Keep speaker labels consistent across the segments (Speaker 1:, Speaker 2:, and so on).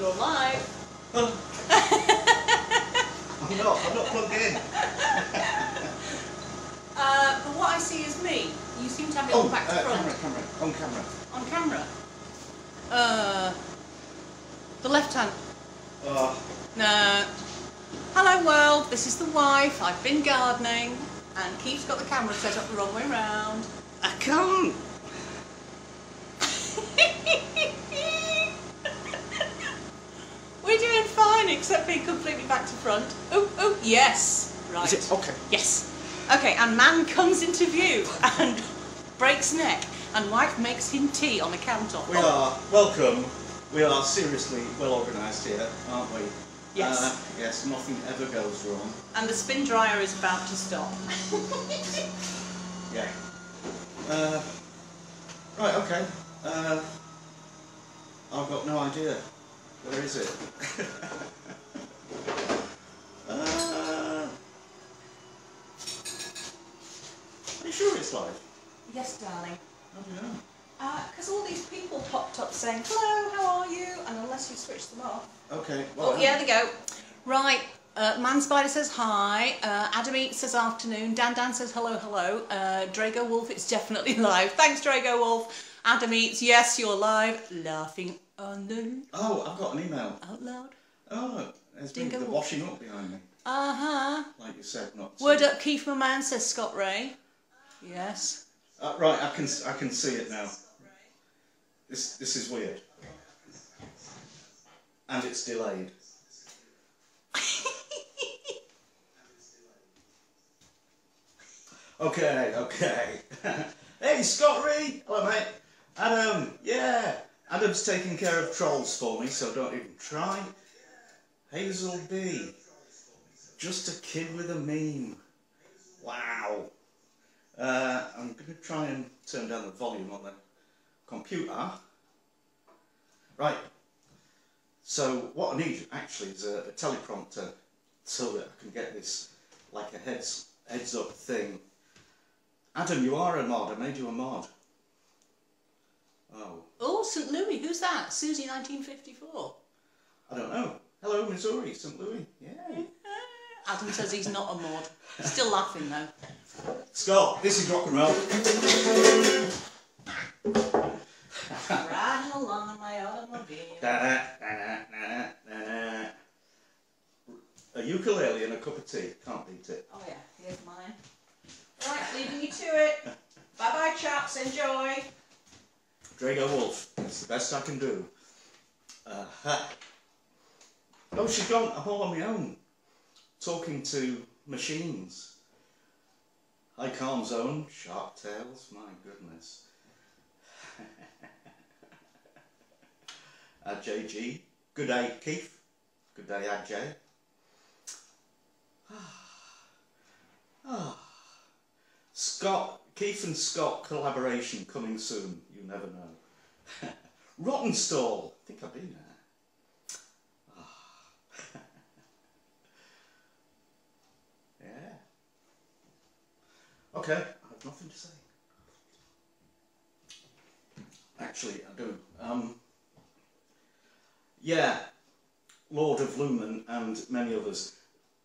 Speaker 1: You're live.
Speaker 2: Oh. I'm not plugged in.
Speaker 1: But what I see is me. You seem to have it all back to front.
Speaker 2: On camera.
Speaker 1: On camera? The left hand. No. Hello world, this is the wife. I've been gardening and Keith's got the camera set up the wrong way round.
Speaker 2: I can't.
Speaker 1: We're doing fine except being completely back to front. Oh, yes. Right.
Speaker 2: Is it? Okay.
Speaker 1: Yes. Okay, and man comes into view and breaks neck and wife makes him tea on the counter.
Speaker 2: We are, welcome. We are seriously well organised here, aren't we?
Speaker 1: Yes.
Speaker 2: Yes, nothing ever goes wrong.
Speaker 1: And the spin dryer is about to stop.
Speaker 2: Yeah. Right, okay. I've got no idea. Where is it? Are you sure it's live?
Speaker 1: Yes, darling.
Speaker 2: Oh, yeah.
Speaker 1: Because all these people popped up saying, hello, how are you? And unless you switch them off.
Speaker 2: Okay. Well,
Speaker 1: oh, yeah, they go. Right. Man Spider says hi. Adam Eats says afternoon. Dan says hello, hello. Drago Wolf, it's definitely live. Thanks, Drago Wolf. Adam Eats, yes, you're live. Laughing under.
Speaker 2: Oh, I've got an email.
Speaker 1: Out loud.
Speaker 2: Oh, there's been
Speaker 1: Dingo
Speaker 2: the
Speaker 1: Wolf.
Speaker 2: washing up behind me.
Speaker 1: Uh-huh.
Speaker 2: Like you said, not.
Speaker 1: Word up, Keith, my man, says Scott Ray. Yes.
Speaker 2: Right, I can see it now. This is weird. And it's delayed. Okay. Hey, Scott Ray! Hello, mate. Adam, yeah. Adam's taking care of trolls for me, so don't even try. Hazel B. Just a kid with a meme. Wow. I'm going to try and turn down the volume on the computer. Right. So what I need actually is a teleprompter so that I can get this like a heads up thing. Adam, you are a mod. I made you a mod. Oh.
Speaker 1: Oh, St. Louis. Who's that? Susie 1954.
Speaker 2: I don't know. Hello, Missouri, St. Louis. Yeah.
Speaker 1: Adam says he's not a mod. Still laughing though.
Speaker 2: Scott, this is rock and roll.
Speaker 1: Riding along on my automobile.
Speaker 2: A ukulele and a cup of tea. Can't beat it.
Speaker 1: Oh yeah, here's mine. Right, leaving you to it. Bye bye chaps, enjoy.
Speaker 2: Drago Wolf, that's the best I can do. Oh, she's gone. I'm all on my own. Talking to machines. Hi, Calm Zone. Sharp Tales. My goodness. JG. Good day, Keith. Good day, Ajay. Scott, Keith and Scott collaboration coming soon. You never know. Rotten Stall. I think I've been there. Yeah. Okay, I have nothing to say. Actually, I do. Yeah, Lord of Lumen and many others.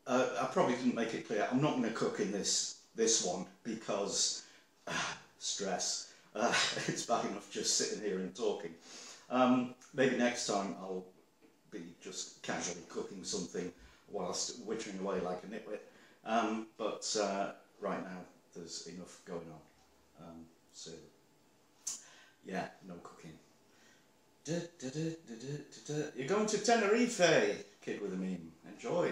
Speaker 2: I probably didn't make it clear. I'm not going to cook in this one because stress. It's bad enough just sitting here and talking. Maybe next time I'll be just casually cooking something whilst wittering away like a nitwit. But right now there's enough going on. So yeah, no cooking. You're going to Tenerife, kid with a meme. Enjoy.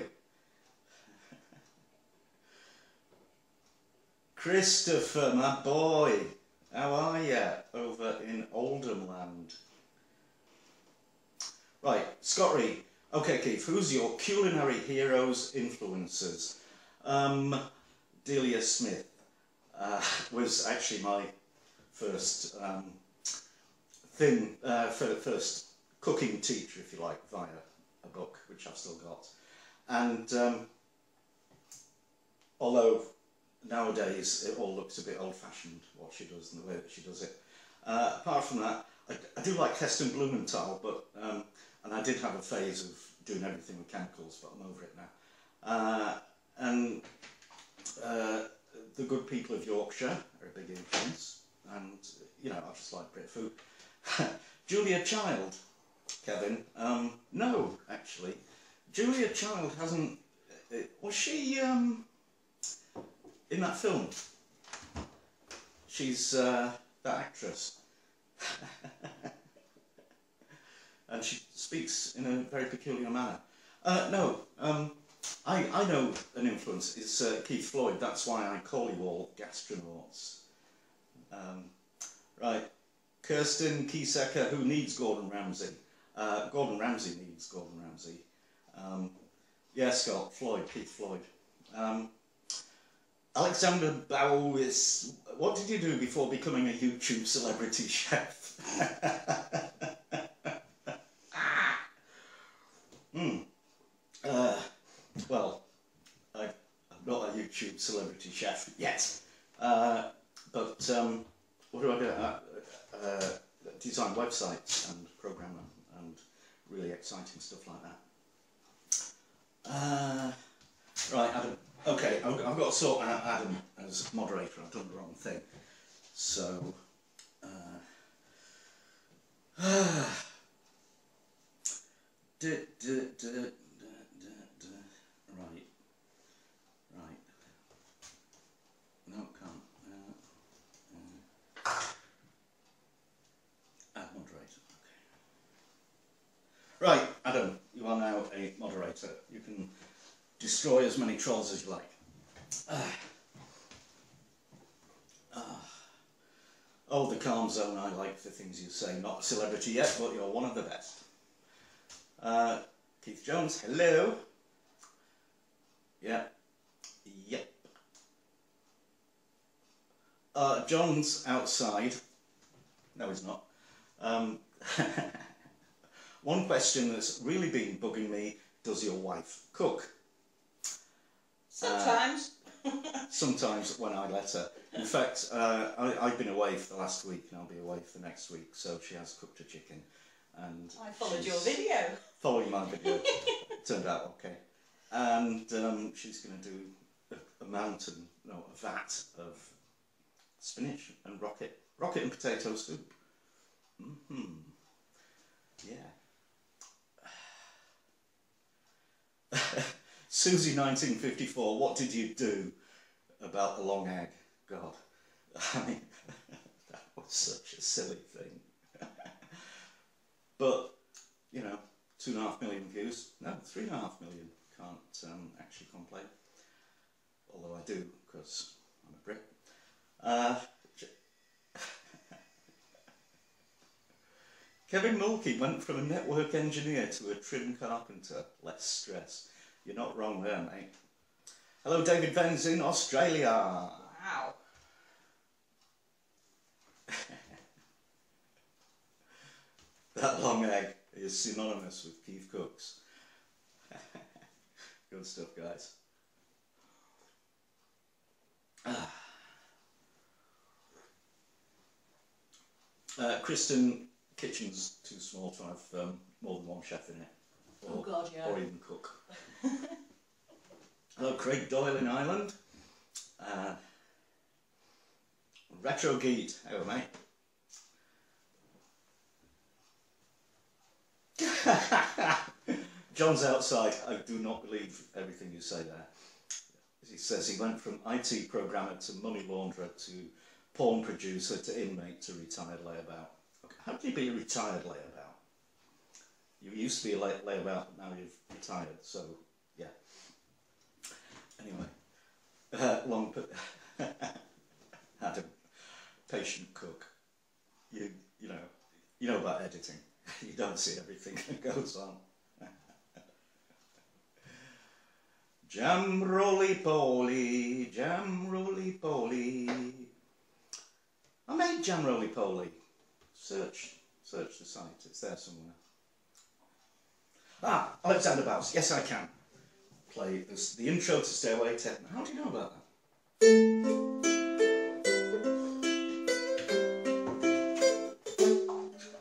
Speaker 2: Christopher, my boy, how are you over in Oldham land? Right, Scott Reed. Okay, Keith, who's your culinary heroes, influencers? Delia Smith was actually my first first cooking teacher, if you like, via a book, which I've still got. And although nowadays it all looks a bit old-fashioned, what she does and the way that she does it. Apart from that, I do like Heston Blumenthal, but And I did have a phase of doing everything with chemicals, but I'm over it now. And the good people of Yorkshire are a big influence, and you know, I just like Brit food. Julia Child, Kevin, no, actually. Julia Child hasn't, was she in that film? She's that actress. And she speaks in a very peculiar manner. No, I know an influence is Keith Floyd. That's why I call you all gastronauts. Right, Kirsten Kiesecker, who needs Gordon Ramsay? Gordon Ramsay needs Gordon Ramsay. Yeah, Scott, Floyd, Keith Floyd. Alexander Bowis, what did you do before becoming a YouTube celebrity chef? Well, I'm not a YouTube celebrity chef yet, but what do I do? Design websites and program them and really exciting stuff like that. Right, Adam. Okay, I've got to sort out Adam as moderator. I've done the wrong thing. So, right. No, can't. Add moderator. Okay. Right, Adam, you are now a moderator. You can destroy as many trolls as you like. Oh, the calm zone, I like the things you say. Not a celebrity yet, but you're one of the best. Keith Jones, hello. Yep. John's outside. No, he's not. One question that's really been bugging me, does your wife cook?
Speaker 1: Sometimes.
Speaker 2: Sometimes when I let her. In fact, I've been away for the last week and I'll be away for the next week, so she has cooked a chicken. And
Speaker 1: I followed your video.
Speaker 2: Following my video. Turned out okay. And she's going to do a vat of spinach and rocket and potato soup. Yeah. Susie 1954, what did you do about the long egg? God, I mean, that was such a silly thing. But, you know, 2.5 million views. No, 3.5 million. Can't actually complain. Although I do, because I'm a Brit. Kevin Mulkey went from a network engineer to a trim carpenter. Less stress. You're not wrong there, mate. Hello, David Venz in Australia.
Speaker 1: Wow.
Speaker 2: That long egg is synonymous with Keef Cooks. Good stuff, guys. Kristen, kitchen's too small to have more than one chef in it. Or,
Speaker 1: oh God, yeah.
Speaker 2: Or even cook. Hello, Craig Doyle in Ireland. Retro Geet, hello mate. John's outside. I do not believe everything you say there. He says he went from IT programmer to money launderer to porn producer to inmate to retired layabout. Okay. How do you be a retired layabout? You used to be a layabout, but now you've retired, so yeah. Anyway, Adam, patient cook. You know about editing. You don't see everything that goes on. Jam roly poly, jam roly poly. I made jam roly poly. Search the site. It's there somewhere. Alexander Bowes. Yes, I can play this, the intro to Stairway to Heaven. How do you know about that?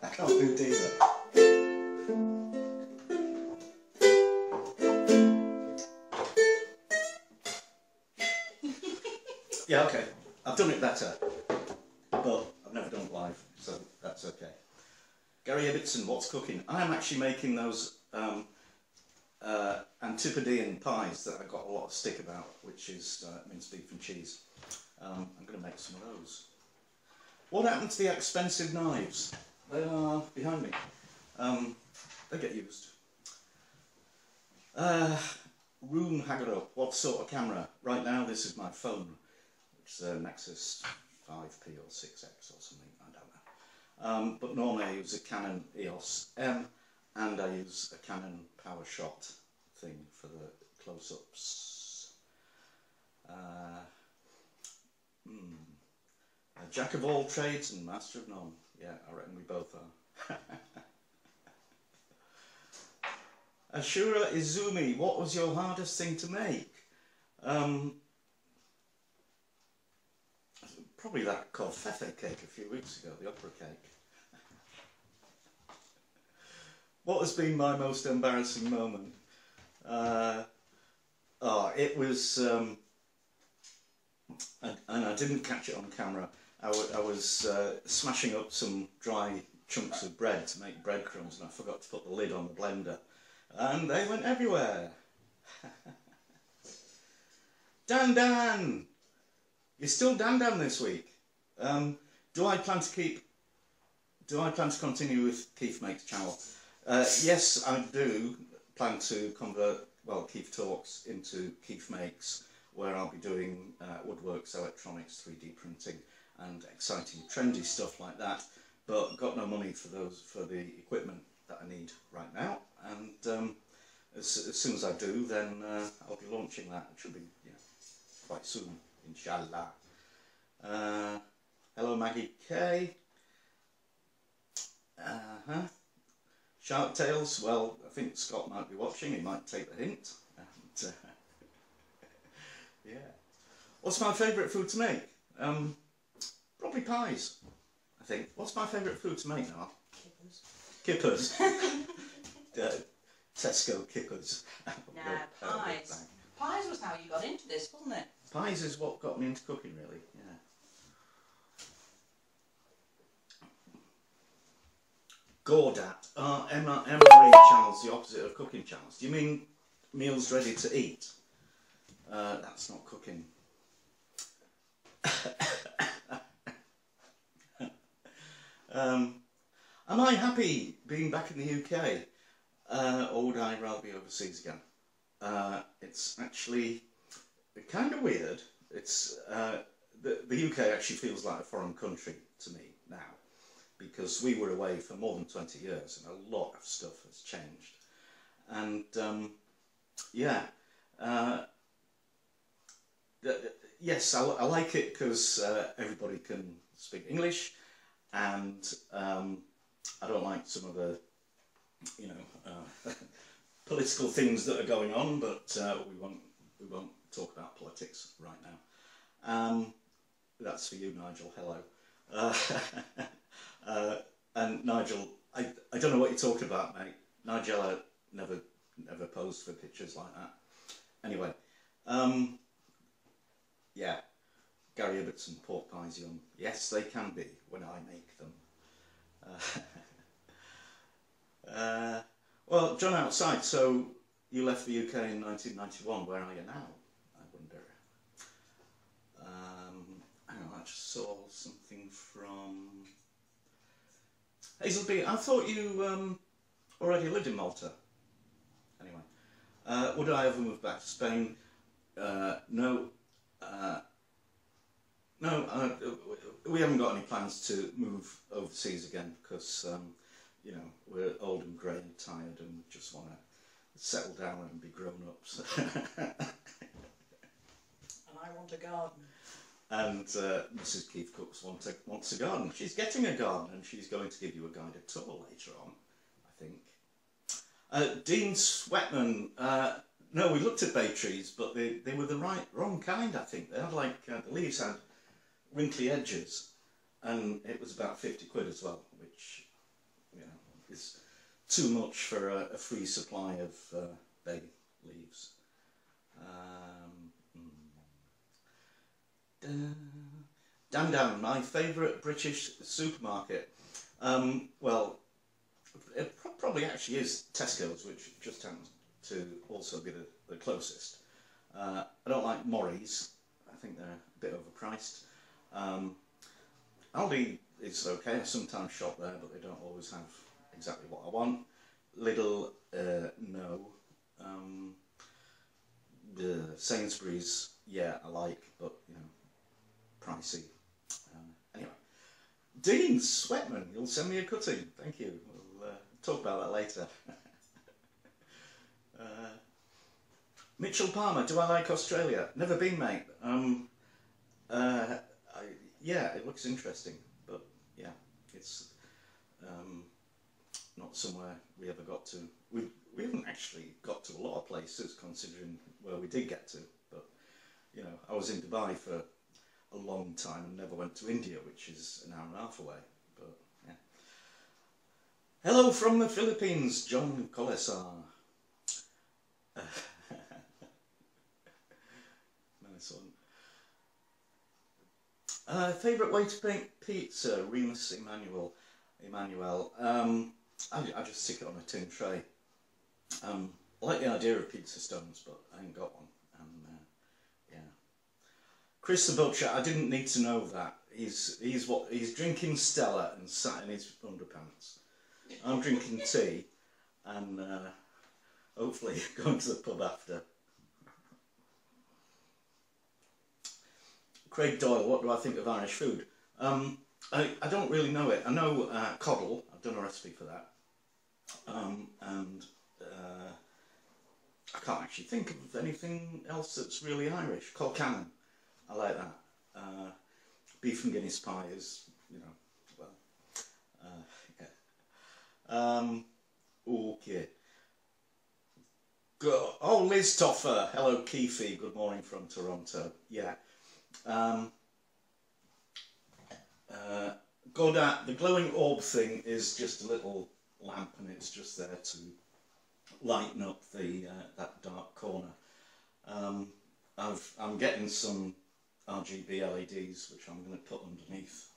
Speaker 2: I can't do either. Yeah, okay. I've done it better, but I've never done it live, so that's okay. Gary Ibbotson, what's cooking? I'm actually making those Antipodean pies that I got a lot of stick about, which is minced beef and cheese. I'm going to make some of those. What happened to the expensive knives? They are behind me. They get used. Room Haggard up. What sort of camera? Right now this is my phone, which is a Nexus 5P or 6X or something, I don't know. But normally I use a Canon EOS M, and I use a Canon PowerShot thing for the close-ups. A jack of all trades and master of none. Yeah, I reckon we both are. Ashura Izumi, what was your hardest thing to make? Probably that covfefe cake a few weeks ago, the opera cake. What has been my most embarrassing moment? It was, and I didn't catch it on camera. I was smashing up some dry chunks of bread to make breadcrumbs, and I forgot to put the lid on the blender, and they went everywhere. Dan, you're still Dan this week. Do I plan to continue with Keef Makes channel? Yes, I do plan to convert, well, Keef Talks into Keef Makes, where I'll be doing woodworks, electronics, 3D printing, and exciting, trendy stuff like that. But got no money for the equipment that I need right now. And as soon as I do, then I'll be launching that. It should be quite soon, inshallah. Hello, Maggie K. Shark Tales, well, I think Scott might be watching, he might take the hint. And, yeah. What's my favourite food to make? Probably pies, I think. What's my favourite food to make now? Kippers. Tesco kippers.
Speaker 1: No, pies. Pies was how you got into this, wasn't it?
Speaker 2: Pies is what got me into cooking, really, yeah. Gordat. MRE channels, the opposite of cooking channels. Do you mean meals ready to eat? That's not cooking. Am I happy being back in the UK? Or would I rather be overseas again? It's actually kind of weird. It's the UK actually feels like a foreign country to me now, because we were away for more than 20 years and a lot of stuff has changed. And yes, I like it because everybody can speak English, and I don't like some of the political things that are going on, but we won't talk about politics right now. That's for you, Nigel. Hello. And Nigel, I don't know what you're talking about, mate. Nigella never posed for pictures like that. Anyway, yeah, Gary Ibbotson, pork pies yum. Yes, they can be when I make them. Well, John Outside, so you left the UK in 1991. Where are you now, I wonder? Hang on, I just saw something from Hazel B. I thought you already lived in Malta. Anyway, would I ever move back to Spain? No. No, we haven't got any plans to move overseas again because, we're old and grey and tired and just want to settle down and be grown-ups.
Speaker 1: And I want a garden.
Speaker 2: And Mrs. Keef Cooks wants a garden. She's getting a garden and she's going to give you a guided tour later on, I think. Dean Sweatman, no, we looked at bay trees, but they were the wrong kind, I think. They had the leaves had wrinkly edges, and it was about 50 quid as well, which, is too much for a free supply of bay leaves. Dan, my favourite British supermarket. Well, it probably actually is Tesco's, which just happens to also be the closest. I don't like Morries. I think they're a bit overpriced. Aldi is okay. I sometimes shop there, but they don't always have exactly what I want. Lidl, no. Sainsbury's, yeah, I like, but you know, pricey. Anyway, Dean Sweatman, you'll send me a cutting. Thank you. We'll talk about that later. Mitchell Palmer, do I like Australia? Never been, mate. Yeah, it looks interesting, but yeah, it's not somewhere we ever got to. We haven't actually got to a lot of places considering where we did get to, but you know, I was in Dubai for a long time and never went to India, which is an hour and a half away, but yeah. Hello from the Philippines, John Colesar. Nice one. Favourite way to make pizza? Remus Emmanuel. I just stick it on a tin tray. I like the idea of pizza stones, but I ain't got one. Yeah. Chris the Butcher, I didn't need to know that. He's drinking Stella and sat in his underpants. I'm drinking tea and hopefully going to the pub after. Craig Doyle, what do I think of Irish food? I don't really know it. I know coddle, I've done a recipe for that. And I can't actually think of anything else that's really Irish. Colcannon, I like that. Beef and Guinness pie is, you know, well, yeah. Okay. Oh, Liz Toffer, hello Keefe, good morning from Toronto. Yeah. Godot, the glowing orb thing is just a little lamp and it's just there to lighten up the that dark corner. I'm getting some RGB LEDs which I'm going to put underneath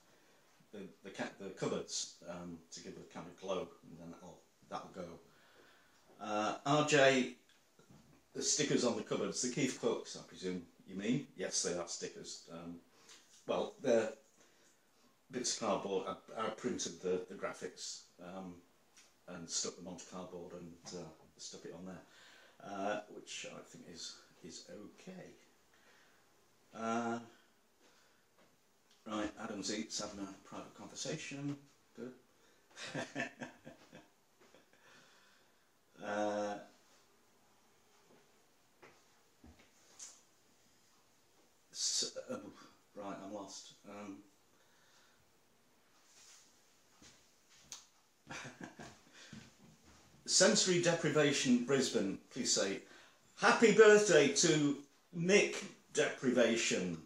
Speaker 2: the cupboards to give a kind of glow, and then that'll go. RJ, the stickers on the cupboards, the KEEF Cooks, I presume you mean? Yes, they are stickers. Well, they're bits of cardboard. I printed the graphics and stuck them onto cardboard and stuck it on there, which I think is okay. Right, Adam's Eats having a private conversation. Good. Right, I'm lost. Sensory Deprivation Brisbane, please say happy birthday to Nick Deprivation,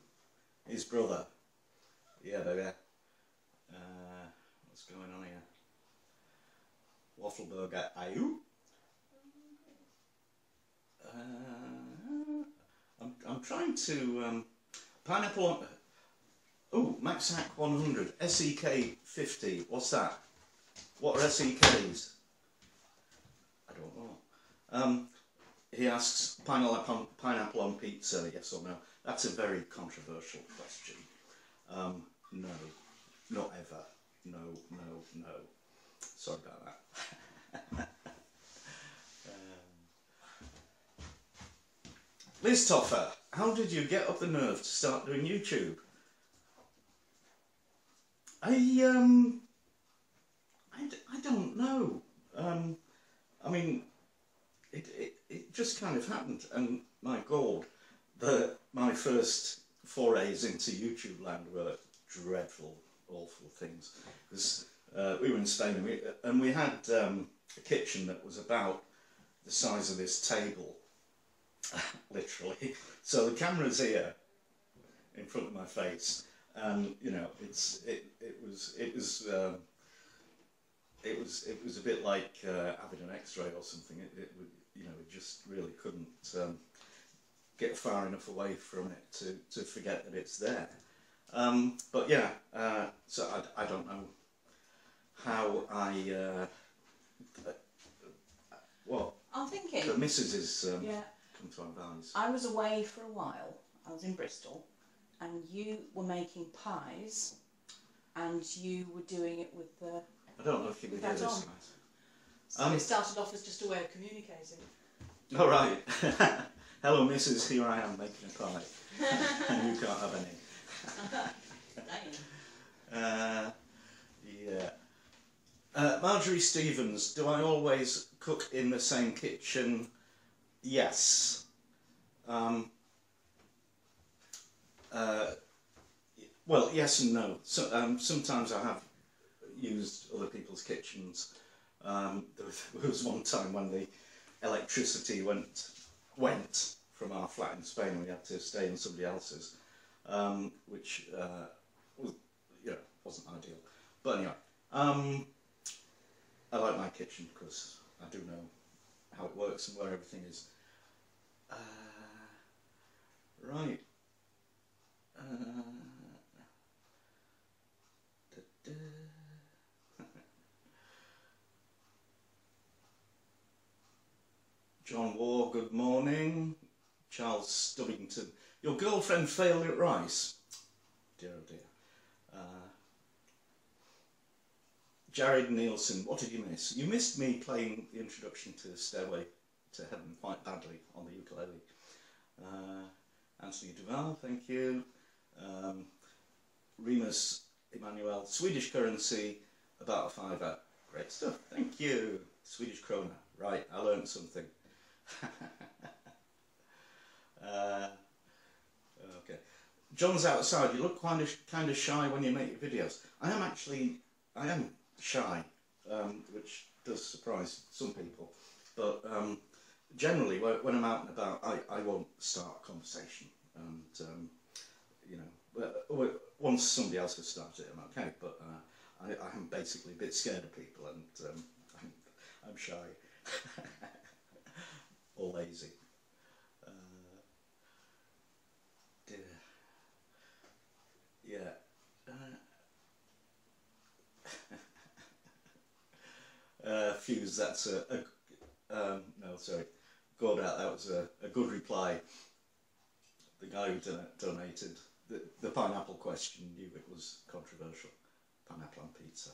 Speaker 2: his brother. Yeah, baby. What's going on here? Waffle burger, ayu. I'm trying to pineapple on. Oh, Maxac 100 SEK 50. What's that? What are SEKs? I don't know. He asks pineapple on pizza, yes or no? That's a very controversial question. No, not ever. No. Sorry about that. Liz Toffer, how did you get up the nerve to start doing YouTube? I don't know. I mean, it just kind of happened, and my God, my first forays into YouTube land were dreadful, awful things. Because we were in Spain, and we had a kitchen that was about the size of this table, literally. So the camera's here, in front of my face, and you know, it was a bit like having an X-ray or something. You know, it just really couldn't get far enough away from it to forget that it's there. But yeah, so I don't know how what
Speaker 1: I'm thinking.
Speaker 2: the missus is
Speaker 1: Yeah.
Speaker 2: come to advise.
Speaker 1: I was away for a while. I was in Bristol, and you were making pies, and you were doing it with the.
Speaker 2: I don't know if you can hear this.
Speaker 1: So it started off as just a way of communicating.
Speaker 2: All right. Hello, Mrs. Here I am making a pie, and you can't have any. Yeah. Marjorie Stevens, do I always cook in the same kitchen? Yes. Well, yes and no. So, sometimes I have used other people's kitchens. There was one time when the electricity went from our flat in Spain. We had to stay in somebody else's, which was, wasn't ideal. But anyway, I like my kitchen because I do know how it works and where everything is. Right. John Waugh, good morning. Charles Stubbington, your girlfriend failed at Rice. Dear oh dear. Jared Nielsen, what did you miss? You missed me playing the introduction to Stairway to Heaven quite badly on the ukulele. Anthony Duval, thank you. Remus Emmanuel, Swedish currency, about a fiver. Great stuff, thank you. Swedish krona, right, I learned something. Okay. John's outside. You look kind of shy when you make your videos. I am shy, which does surprise some people. But generally, when I'm out and about, I won't start a conversation. And once somebody else has started it, I'm okay. But I'm basically a bit scared of people, and I'm shy. Or lazy. Yeah. Fuse, that's no, sorry. Gordat, that was a good reply. The guy who donated the pineapple question knew it was controversial. Pineapple on pizza.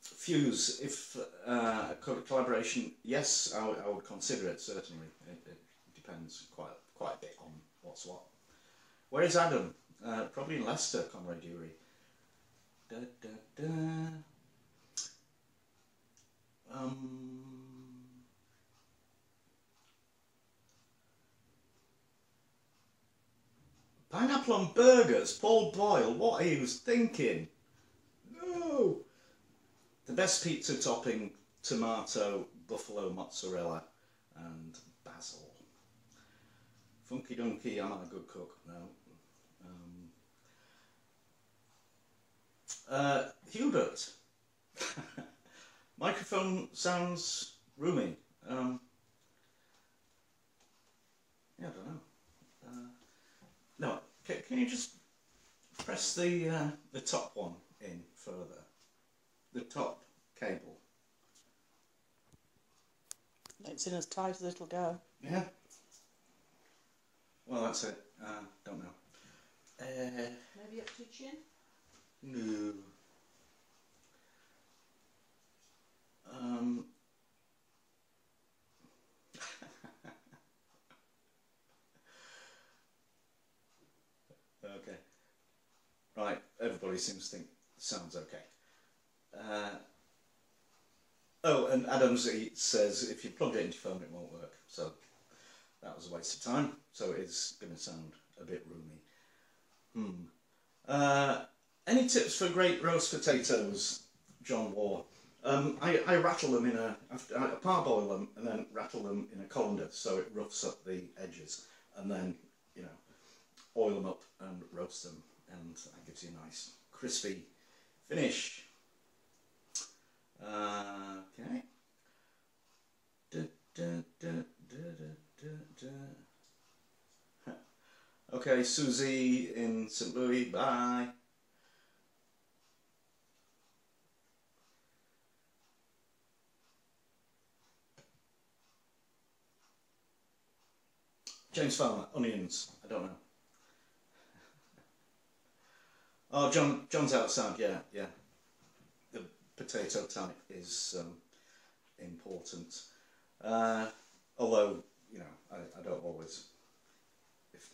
Speaker 2: Fuse, if a collaboration, yes, I would consider it, certainly. It depends quite a bit on what's what. Where is Adam? Probably in Leicester, Comrade Yuri. Pineapple on burgers, Paul Boyle, what are you thinking? No! The best pizza topping, tomato, buffalo mozzarella and basil. Funky Dunky, I'm not a good cook, no. Hubert. Microphone sounds roomy. Yeah, I don't know. No, can you just press the top one in further? The top cable.
Speaker 1: It's in as tight as it'll go.
Speaker 2: Yeah. Well, that's it. Don't know.
Speaker 1: Maybe up to your chin?
Speaker 2: No. Okay. Right, everybody seems to think sounds okay. Oh, and Adams says if you plug it into your phone it won't work, so that was a waste of time, so it's going to sound a bit roomy. Any tips for great roast potatoes, John Waugh? I rattle them I parboil them and then rattle them in a colander so it roughs up the edges, and then, oil them up and roast them, and that gives you a nice crispy finish. Okay. Okay, Susie in St. Louis, bye. James Farmer, onions, I don't know. Oh, John's outside, yeah. The potato type is important. Although, you know, I don't always,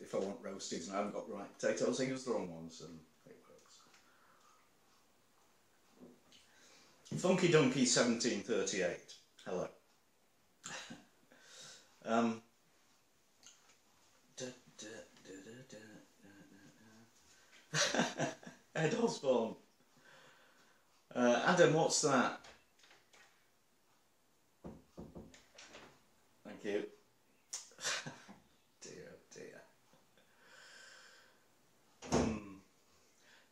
Speaker 2: if I want roasties and I haven't got the right potatoes, I use the wrong ones and it works. Funky Donkey 1738, hello. Ed Osborne. Adam, what's that? Thank you. Dear.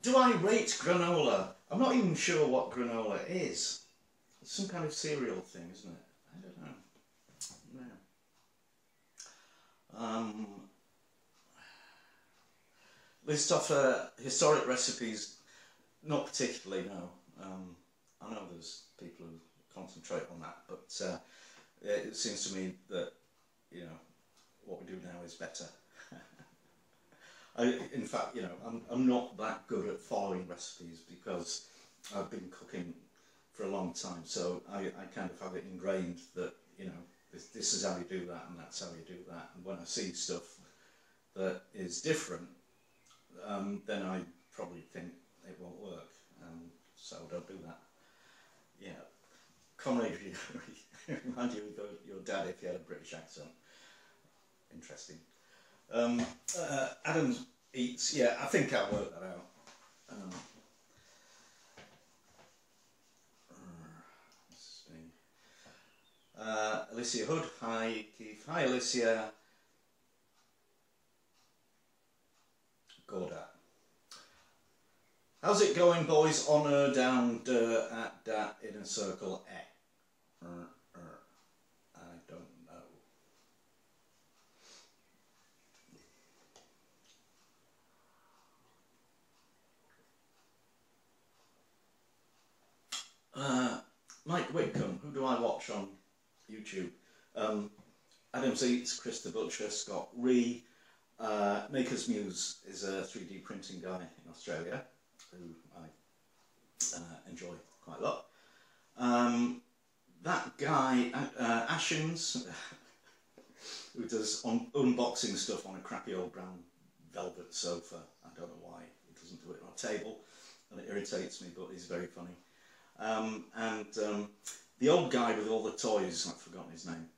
Speaker 2: Do I rate granola? I'm not even sure what granola is. It's some kind of cereal thing, isn't it? I don't know. No. List of historic recipes, not particularly, no. I know there's people who concentrate on that, but it seems to me that, you know, what we do now is better. In fact, you know, I'm not that good at following recipes because I've been cooking for a long time, so I kind of have it ingrained that, you know, this is how you do that and that's how you do that, and when I see stuff that is different, then I probably think it won't work, so don't do that. Yeah, camaraderie remind you of your dad if he had a British accent. Interesting. Adam eats, yeah, I think I'll work that out. This is me. Alicia Hood, hi Keith, hi Alicia. Gorda. How's it going, boys? On down, at dat, in a circle, I don't know. Mike Whitcomb, who do I watch on YouTube? Adam's Eats, Chris the Butcher, Scott Ree. Maker's Muse is a 3D printing guy in Australia who I enjoy quite a lot. That guy, Ashens, who does unboxing stuff on a crappy old brown velvet sofa. I don't know why he doesn't do it on a table, and it irritates me, but he's very funny. And the old guy with all the toys, I've forgotten his name.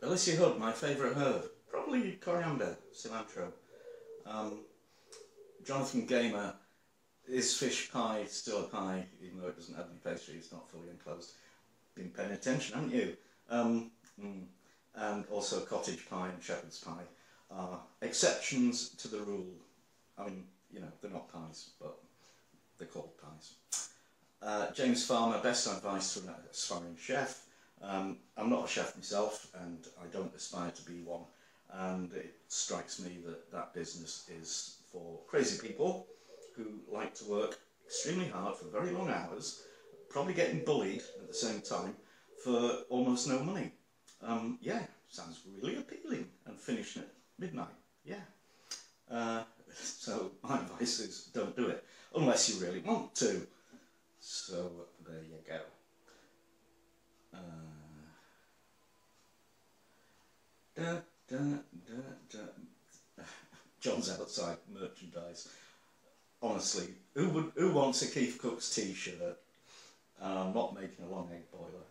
Speaker 2: Alicia Hood, my favourite herb, probably coriander, cilantro. Jonathan Gamer, is fish pie still a pie, even though it doesn't have any pastry, it's not fully enclosed? Been paying attention, haven't you? And also cottage pie and shepherd's pie are exceptions to the rule. I mean, you know, they're not pies, but they're called pies. James Farmer, best advice from an aspiring chef. I'm not a chef myself, and I don't aspire to be one, and it strikes me that that business is for crazy people who like to work extremely hard for very long hours, probably getting bullied at the same time for almost no money. Yeah, sounds really appealing, and finishing at midnight, yeah. So my advice is don't do it, unless you really want to. So there you go. John's outside, merchandise. Honestly, who wants a Keef Cooks t-shirt? I'm not making a long egg boiler.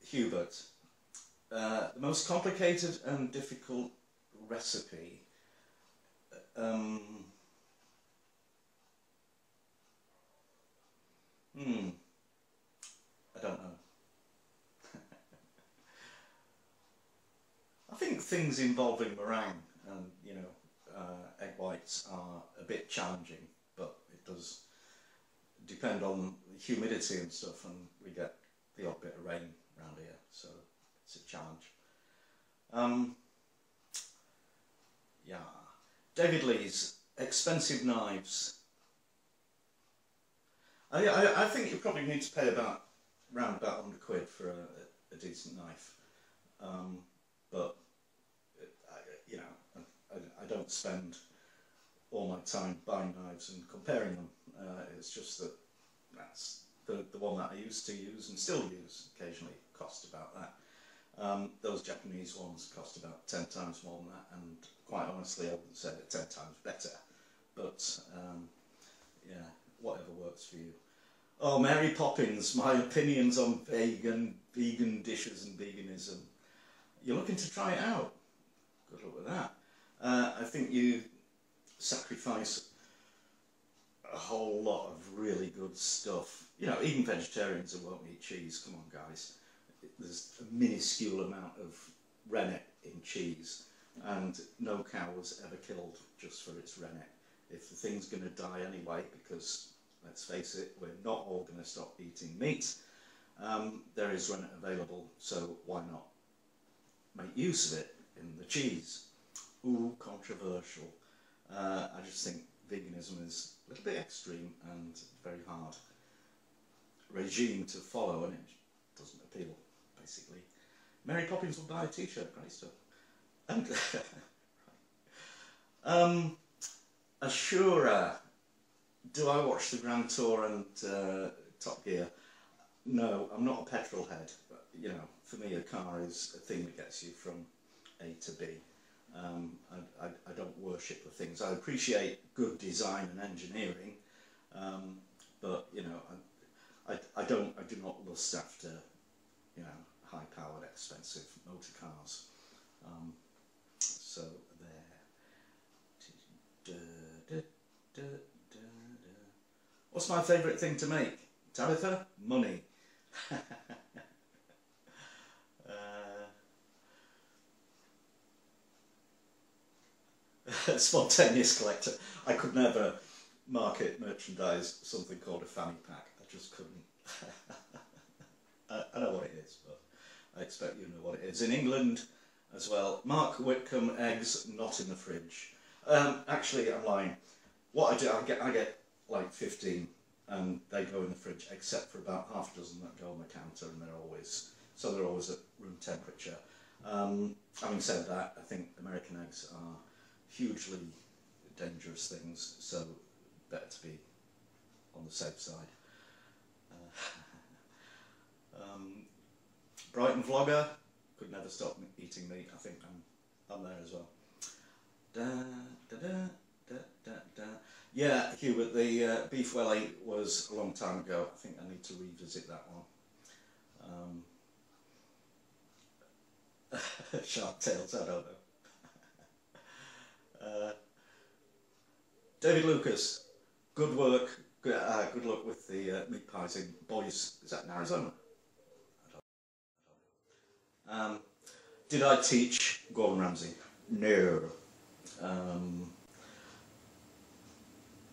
Speaker 2: Hubert, the most complicated and difficult recipe. things involving meringue and, you know, egg whites are a bit challenging, but it does depend on humidity and stuff, and we get the odd bit of rain around here, so it's a challenge. Yeah, David Lee's expensive knives. I think you probably need to pay around about 100 quid for a decent knife, but you know, I don't spend all my time buying knives and comparing them. It's just that that's the one that I used to use and still use occasionally cost about that. Those Japanese ones cost about 10 times more than that, and quite honestly I wouldn't say they're 10 times better, but yeah, whatever works for you. Oh, Mary Poppins, my opinions on vegan dishes and veganism. You're looking to try it out? Good luck with that. I think you sacrifice a whole lot of really good stuff. You know, even vegetarians who won't eat cheese, come on guys. There's a minuscule amount of rennet in cheese, and no cow was ever killed just for its rennet. If the thing's going to die anyway, because let's face it, we're not all going to stop eating meat, there is rennet available, so why not make use of it in the cheese? Ooh, controversial. I just think veganism is a little bit extreme and very hard regime to follow, and it doesn't appeal, basically. Mary Poppins will buy a t-shirt, great stuff. And Ashura, do I watch the Grand Tour and Top Gear? No, I'm not a petrol head, but, you know, for me a car is a thing that gets you from A to B. I don't worship the things. I appreciate good design and engineering, but, you know, I do not lust after, you know, high-powered, expensive motor cars. So there. What's my favourite thing to make? Tabitha? Money. Spontaneous collector. I could never merchandise something called a fanny pack. I just couldn't. I know what it is, but I expect you know what it is. In England as well, Mark Whitcomb eggs not in the fridge. Actually, I'm lying. What I do, I get like 15, and they go in the fridge, except for about half a dozen that go on the counter, and they're always at room temperature. Having said that, I think American eggs are hugely dangerous things, so better to be on the safe side. Brighton vlogger, could never stop eating meat. I think I'm there as well. Yeah, Hubert, the beef well ate was a long time ago. I think I need to revisit that one. Sharp Tales, I don't know. David Lucas, good work. Good luck with the meat pies in Boise. Is that in Arizona? Did I teach Gordon Ramsay? No.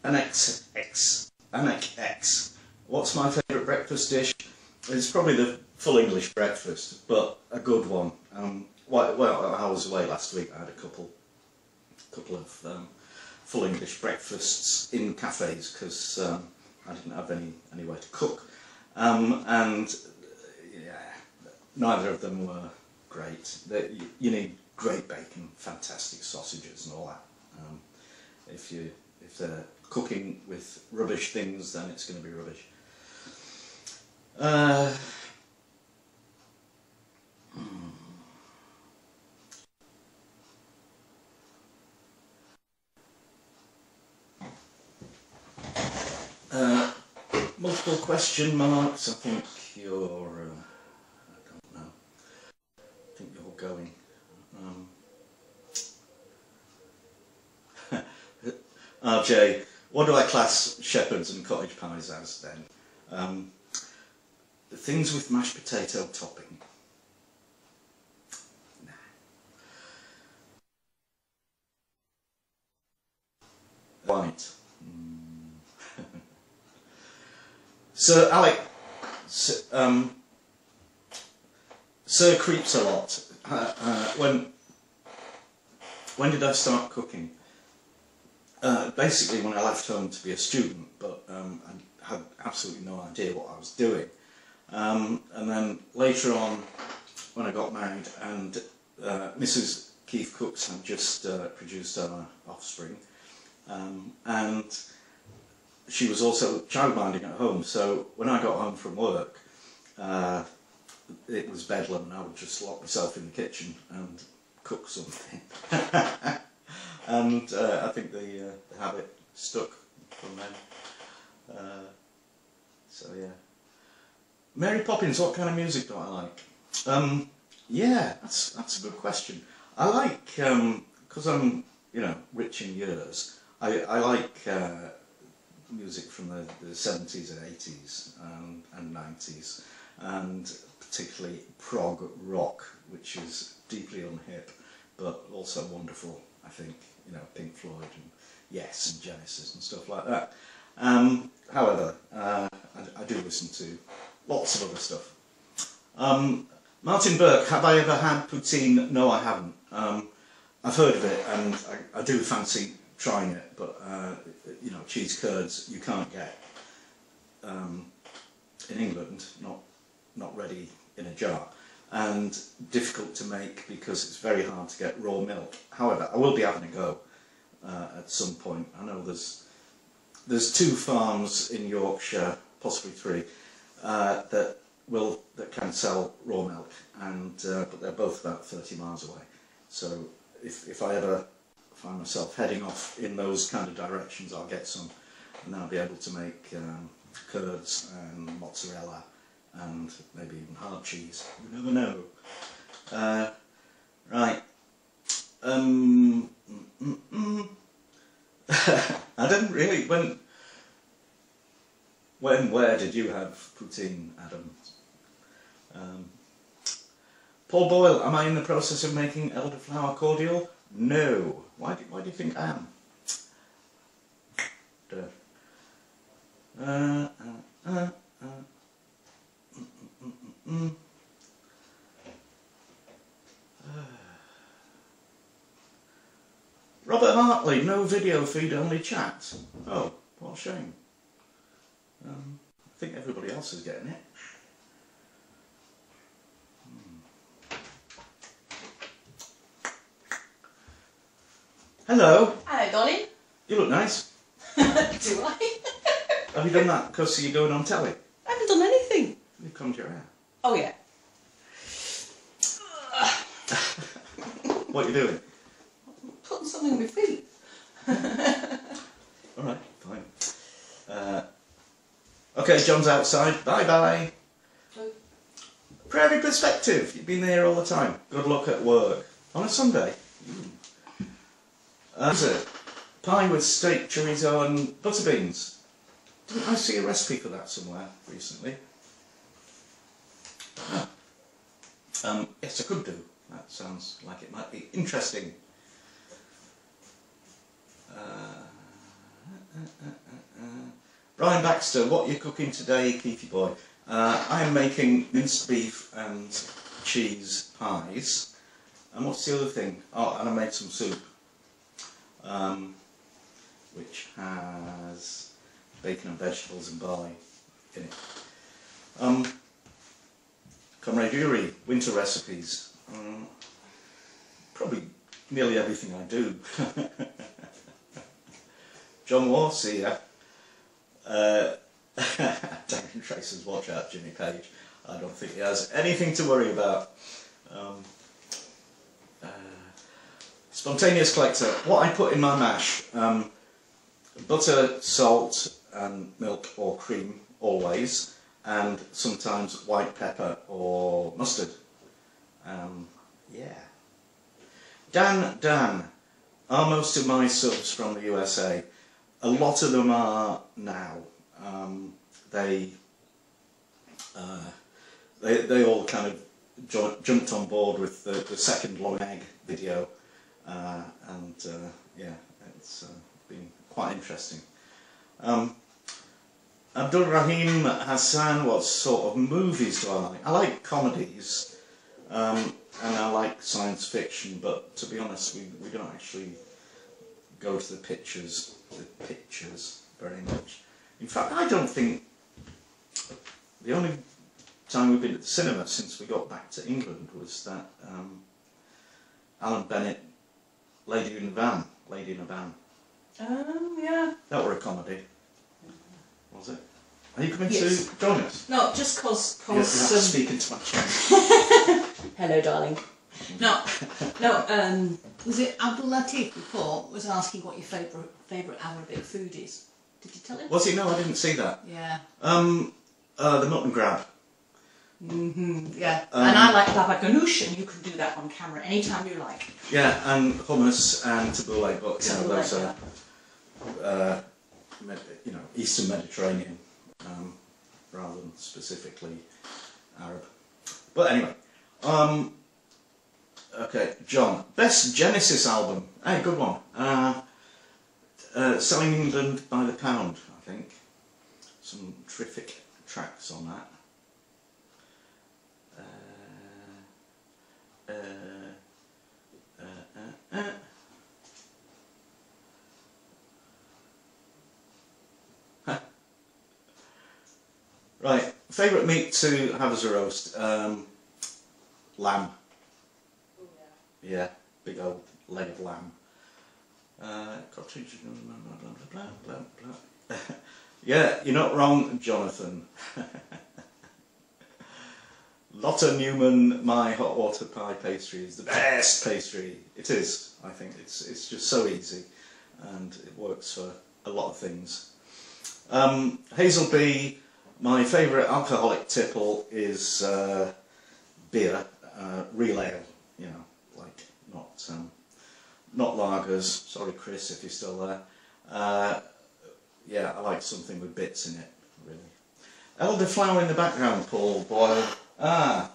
Speaker 2: Annex X. What's my favourite breakfast dish? It's probably the full English breakfast, but a good one. Well, I was away last week. I had a couple of full English breakfasts in cafes because I didn't have anywhere to cook, and yeah, neither of them were great. You need great bacon, fantastic sausages, and all that. If they're cooking with rubbish things, then it's going to be rubbish. Multiple question marks. I think you're. I don't know. I think you're going. RJ, what do I class shepherds and cottage pies as then? The things with mashed potato topping. Right. Sir Alec, Sir creeps a lot. When did I start cooking? Basically when I left home to be a student, but I had absolutely no idea what I was doing. And then later on, when I got married, and Mrs. KEEF Cooks had just produced our offspring, and she was also childminding at home, so when I got home from work, it was bedlam, and I would just lock myself in the kitchen and cook something. And I think the habit stuck from then. So yeah. Mary Poppins, what kind of music do I like? Yeah, that's a good question. I like, because I'm, you know, rich in years, I like music from the 70s and 80s and 90s, and particularly prog rock, which is deeply unhip, but also wonderful, I think, you know, Pink Floyd and Yes and Genesis and stuff like that. However, I do listen to lots of other stuff. Martin Burke, have I ever had poutine? No, I haven't. I've heard of it, and I do fancy trying it, but you know, cheese curds you can't get in England, not ready in a jar, and difficult to make because it's very hard to get raw milk. However, I will be having a go at some point. I know there's 2 farms in Yorkshire, possibly 3, that can sell raw milk, and but they're both about 30 miles away. So if I ever find myself heading off in those kind of directions, I'll get some, and then I'll be able to make curds and mozzarella and maybe even hard cheese. You never know. Right. I didn't really. Where did you have poutine, Adam? Paul Boyle, am I in the process of making elderflower cordial? No. Why do you think I am? Robert Hartley, no video feed, only chat. Oh, what a shame. I think everybody else is getting it. Hello.
Speaker 1: Hello, darling.
Speaker 2: You look nice.
Speaker 1: Do I?
Speaker 2: Have you done that because you're going on telly?
Speaker 1: I haven't done anything.
Speaker 2: You've combed your hair.
Speaker 1: Oh yeah.
Speaker 2: What are you doing?
Speaker 1: Putting something on my feet.
Speaker 2: Alright, fine. Okay, John's outside. Bye bye. Prairie Perspective. You've been there all the time. Good luck at work. On a Sunday. Is it? Pie with steak, chorizo and butter beans. Didn't I see a recipe for that somewhere recently? Yes, I could do. That sounds like it might be interesting. Brian Baxter, what are you cooking today, Keefy boy? I am making minced beef and cheese pies. And what's the other thing? Oh, and I made some soup, which has bacon and vegetables and barley in it. Comrade Yuri, winter recipes. Probably nearly everything I do. John Warsey, yeah. Darren Tracer's watch out, Jimmy Page. I don't think he has anything to worry about. Spontaneous Collector, what I put in my mash, butter, salt and milk or cream always, and sometimes white pepper or mustard. Yeah. Dan, are most of my subs from the USA? A lot of them are now. They all kind of jumped on board with the second long egg video, and yeah, it's been quite quite interesting. Abdul Rahim Hassan, what sort of movies do I like? I like comedies, and I like science fiction, but to be honest, we don't actually go to the pictures very much. In fact, I don't think, the only time we've been at the cinema since we got back to England was that Alan Bennett, Lady in a Van.
Speaker 1: Oh, yeah.
Speaker 2: That were a comedy. Was it? Are you coming
Speaker 1: Yes.
Speaker 2: to join us?
Speaker 1: No, just cause
Speaker 2: You have to speak into my channel.
Speaker 1: Hello, darling. No, was it Abdul Latif before was asking what your favourite Arabic food is? Did you tell him?
Speaker 2: Was he? No, I didn't see that.
Speaker 1: Yeah.
Speaker 2: The mutton grab.
Speaker 1: Yeah. And I like baba ganoush, and you can do that on camera anytime you like.
Speaker 2: Yeah, and hummus and tabbouleh, but you know, those are Eastern Mediterranean, rather than specifically Arab. But anyway, okay, John, best Genesis album. Hey, good one. Selling England by the Pound, I think. Some terrific tracks on that. Right, favourite meat to have as a roast? Lamb.
Speaker 1: Oh,
Speaker 2: Yeah, big old leg of lamb. Cottage, blah, blah, blah. Yeah, you're not wrong, Jonathan. Lotta Newman, my hot water pie pastry is the best pastry. It is, I think. It's just so easy, and it works for a lot of things. Hazel B, my favourite alcoholic tipple is beer, real ale. You know, like not lagers. Sorry, Chris, if you're still there. Yeah, I like something with bits in it, really. Elderflower in the background, Paul Boyle. I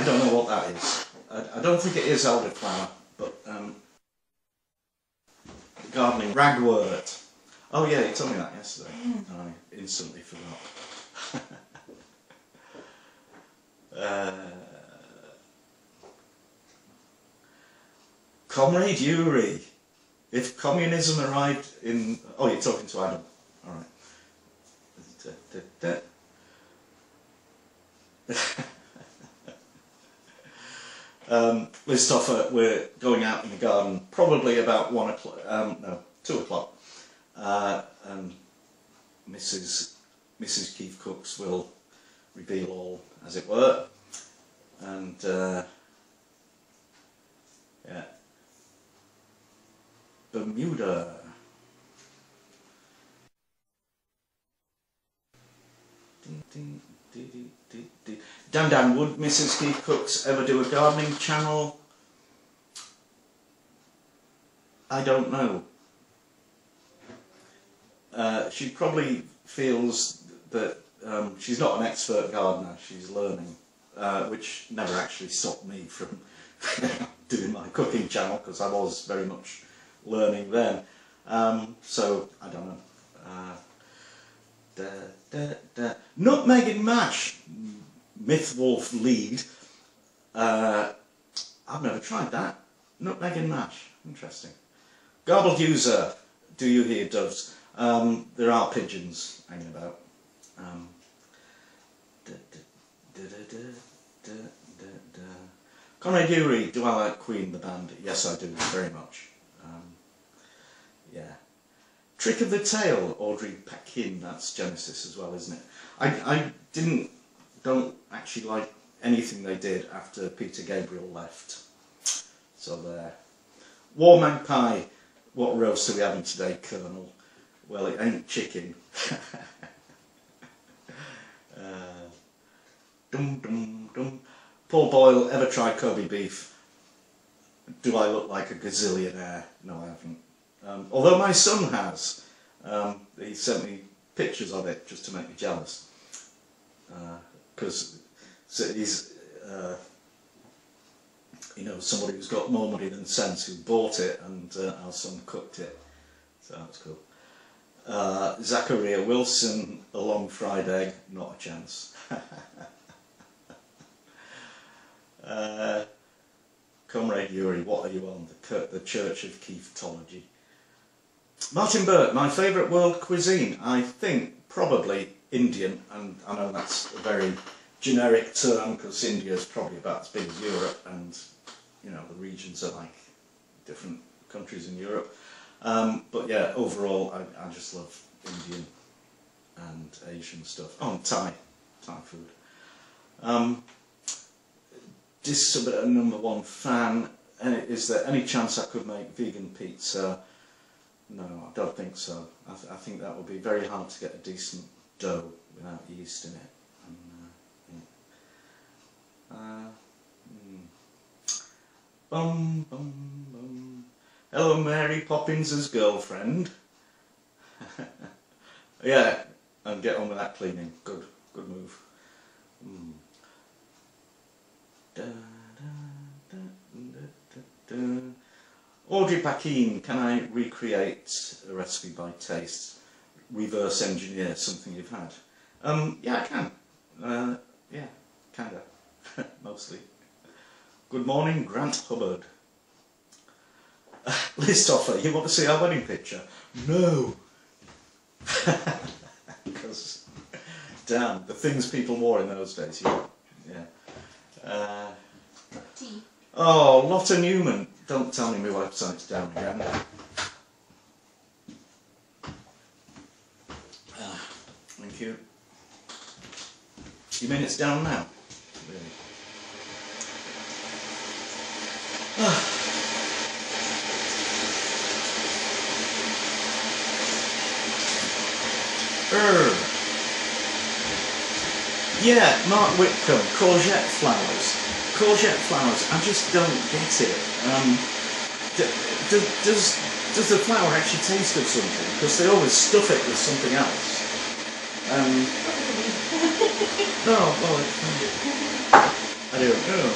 Speaker 2: don't know what that is. I don't think it is elderflower, but gardening ragwort. Oh yeah, you told me that yesterday. I instantly forgot. Comrade Yuri, if communism arrived in... Oh, you're talking to Adam. All right. Liz Stoffer, we're going out in the garden probably about 1 o'clock, no, 2 o'clock. And Mrs. Keith Cooks will reveal all, as it were. And yeah, Bermuda. Dan, would Mrs. Keith Cooks ever do a gardening channel? I don't know. She probably feels that she's not an expert gardener, she's learning, which never actually stopped me from doing my cooking channel, because I was very much learning then. So, I don't know. Nutmeg and mash, Mythwolf lead. I've never tried that. Nutmeg and mash, interesting. Garbled user, do you hear doves? There are pigeons hanging about. Conrad Yuri, do I like Queen the band? Yes, I do, very much. Yeah. Trick of the Tail, Audrey Paquin, that's Genesis as well, isn't it? I don't actually like anything they did after Peter Gabriel left. So there. War Magpie, what roast are we having today, Colonel? Well, it ain't chicken. Dum dum dum. Paul Boyle, ever tried Kobe beef? Do I look like a gazillionaire? No, I haven't. Although my son has. He sent me pictures of it just to make me jealous. Because he's, you know, somebody who's got more money than sense who bought it, and our son cooked it. So that's cool. Zachariah Wilson, a long fried egg, not a chance. Comrade Yuri, what are you on? The Church of Keeftology. Martin Burt, my favourite world cuisine, I think probably Indian, and I know that's a very generic term because India is probably about as big as Europe, and you know the regions are like different countries in Europe. But yeah, overall I just love Indian and Asian stuff. Oh, and Thai food. Just a number one fan. Is there any chance I could make vegan pizza? No, I don't think so. I think that would be very hard to get a decent dough without yeast in it. Bum, bum, bum. Hello, Mary Poppins' girlfriend. Yeah, and get on with that cleaning. Good move. Da, da, da, da, da. Audrey Paquin, can I recreate a recipe by taste? Reverse engineer something you've had? Yeah, I can. Yeah, kinda. Mostly. Good morning, Grant Hubbard. List offer, you want to see our wedding picture? No! Because, damn, the things people wore in those days, yeah.
Speaker 1: Tea.
Speaker 2: Oh, Lotta Newman. Don't tell me my website's down again. Thank you. You mean it's down now? Really? Yeah, Mark Whitcomb, courgette flowers. Courgette flowers, I just don't get it. Does the flower actually taste of something? Because they always stuff it with something else. No, well, I don't know.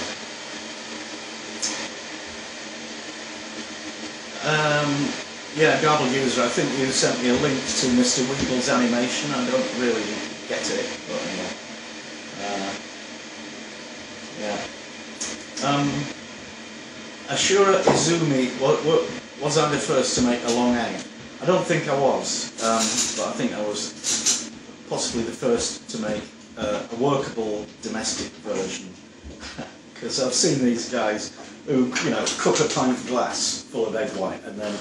Speaker 2: Yeah, Garble User, I think you sent me a link to Mr. Weeble's animation. I don't really get it, but anyway. Yeah. Ashura Izumi, was I the first to make a long egg? I don't think I was, but I think I was possibly the first to make a workable domestic version. Because I've seen these guys who, you know, cook a pint of glass full of egg white and then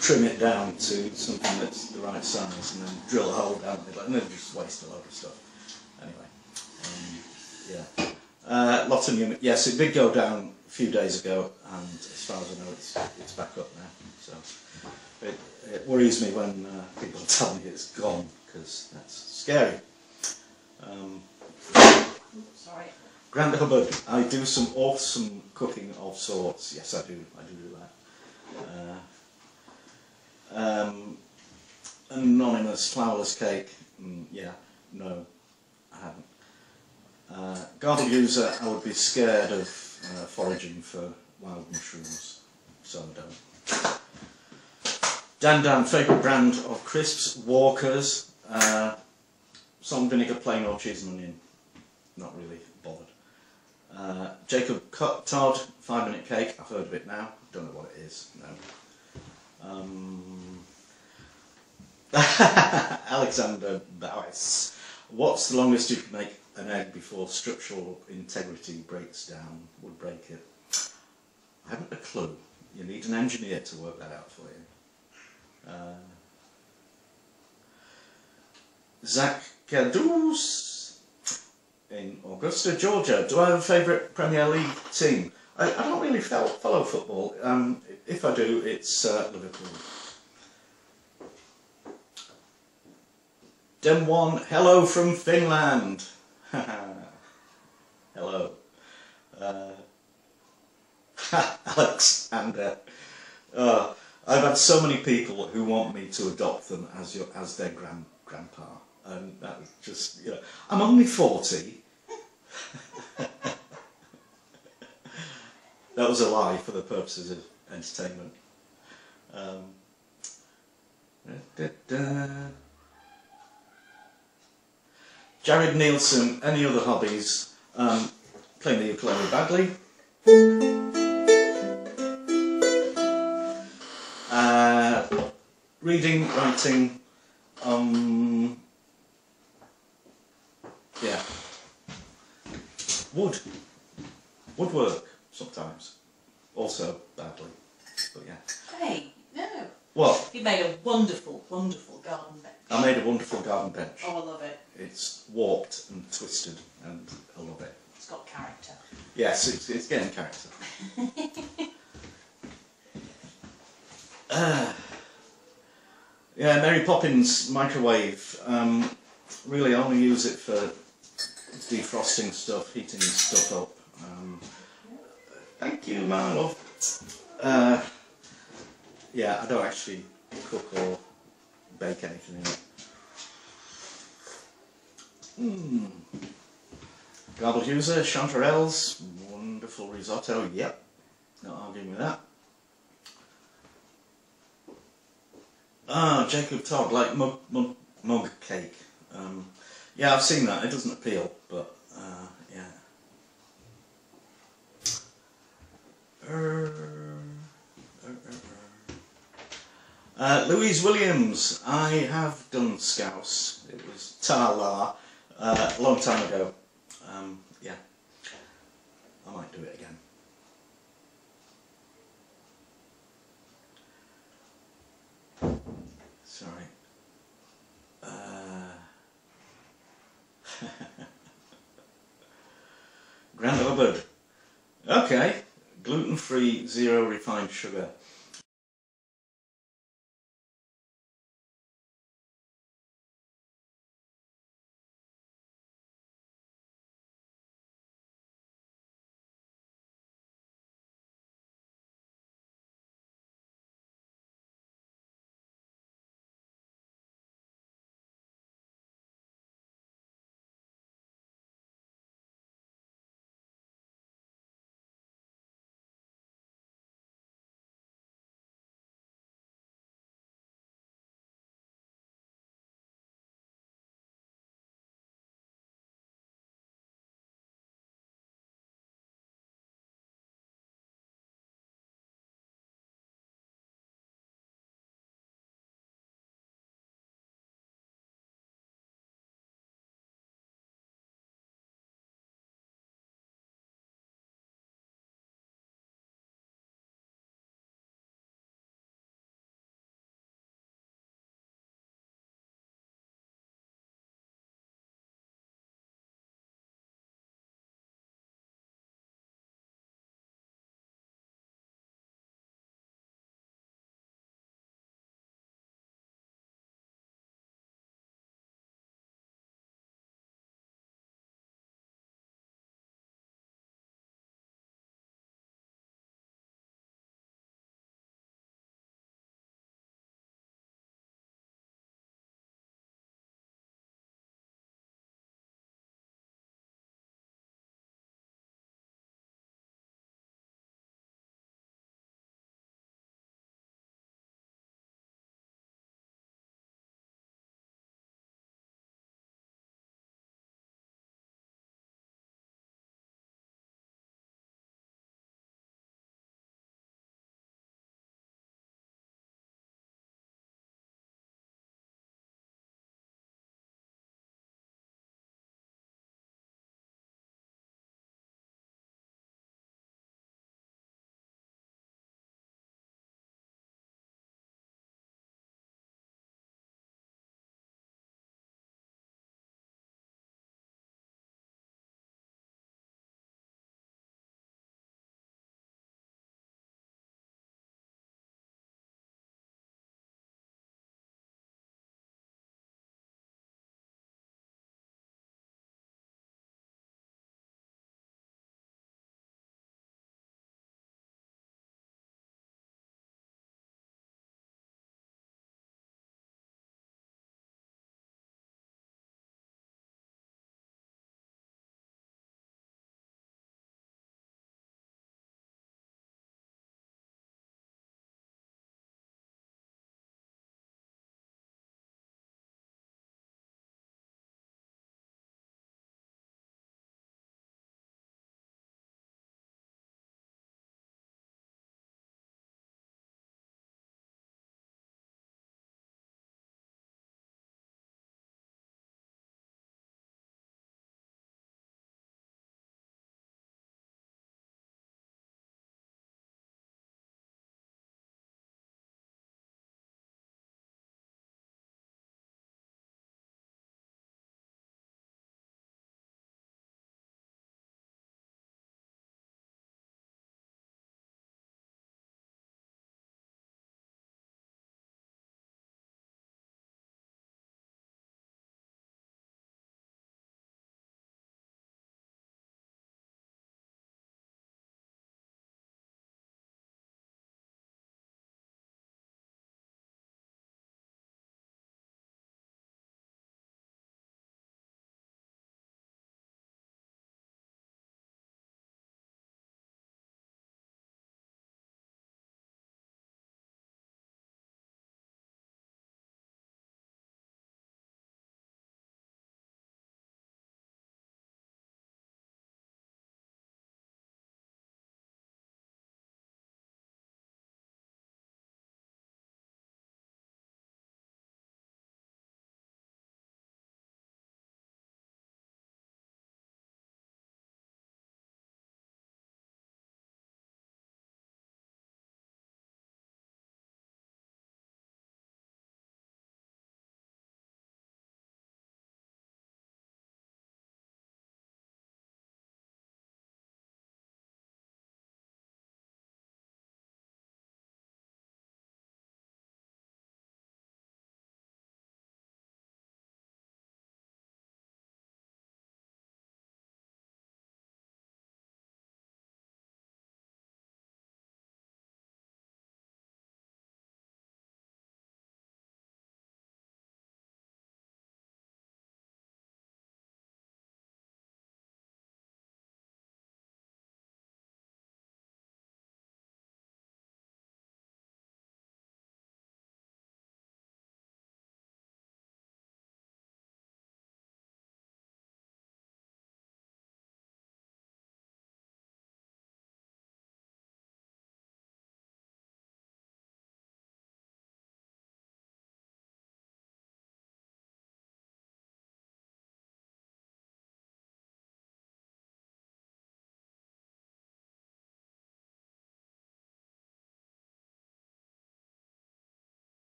Speaker 2: trim it down to something that's the right size and then drill a hole down the middle and then just waste a load of stuff. Anyway, yeah. Lots of new, yes, it did go down a few days ago, and as far as I know, it's back up now. So it worries me when people tell me it's gone, because that's scary.
Speaker 1: Sorry.
Speaker 2: Grant Hubbard, I do some awesome cooking of sorts. Yes, I do that. Anonymous flourless cake. Yeah, no, I haven't. Garble User, I would be scared of foraging for wild mushrooms, so I don't. Dan, favourite brand of crisps, Walkers. Salt and vinegar, plain or cheese and onion. Not really bothered. Jacob Todd, 5-minute cake. I've heard of it now. Don't know what it is. No. Alexander Bowis. What's the longest you can make an egg before structural integrity breaks down? Would break it? I haven't a clue. You need an engineer to work that out for you. Zach Gadous in Augusta, Georgia. Do I have a favourite Premier League team? I don't really follow football. If I do, it's Liverpool. Dem1, hello from Finland. Hello. Alex and I've had so many people who want me to adopt them as their grandpa, and that was just, you know, I'm only 40. That was a lie for the purposes of entertainment. Da, da, da. Jared Nielsen, any other hobbies? Playing the ukulele badly. Reading, writing, yeah. Woodwork sometimes, also badly, but yeah.
Speaker 1: Hey, no.
Speaker 2: What?
Speaker 1: You made a wonderful, wonderful garden bench.
Speaker 2: I made a wonderful garden bench.
Speaker 1: Oh, I love it.
Speaker 2: It's warped and twisted, and I love it.
Speaker 1: It's got character.
Speaker 2: Yes, it's getting character. Yeah, Mary Poppins microwave. Really, I only use it for defrosting stuff, heating stuff up. Thank you, my love. Yeah, I don't actually cook or bake anything in it. Garbled user, chanterelles, wonderful risotto. Yep, not arguing with that. Ah, Jacob Todd, like mug cake. Yeah, I've seen that. It doesn't appeal, but yeah. Louise Williams, I have done scouse. It was ta-la a long time ago. Yeah, I might do it again. Sorry. Grand Hubbard. Okay. Gluten-free, zero refined sugar.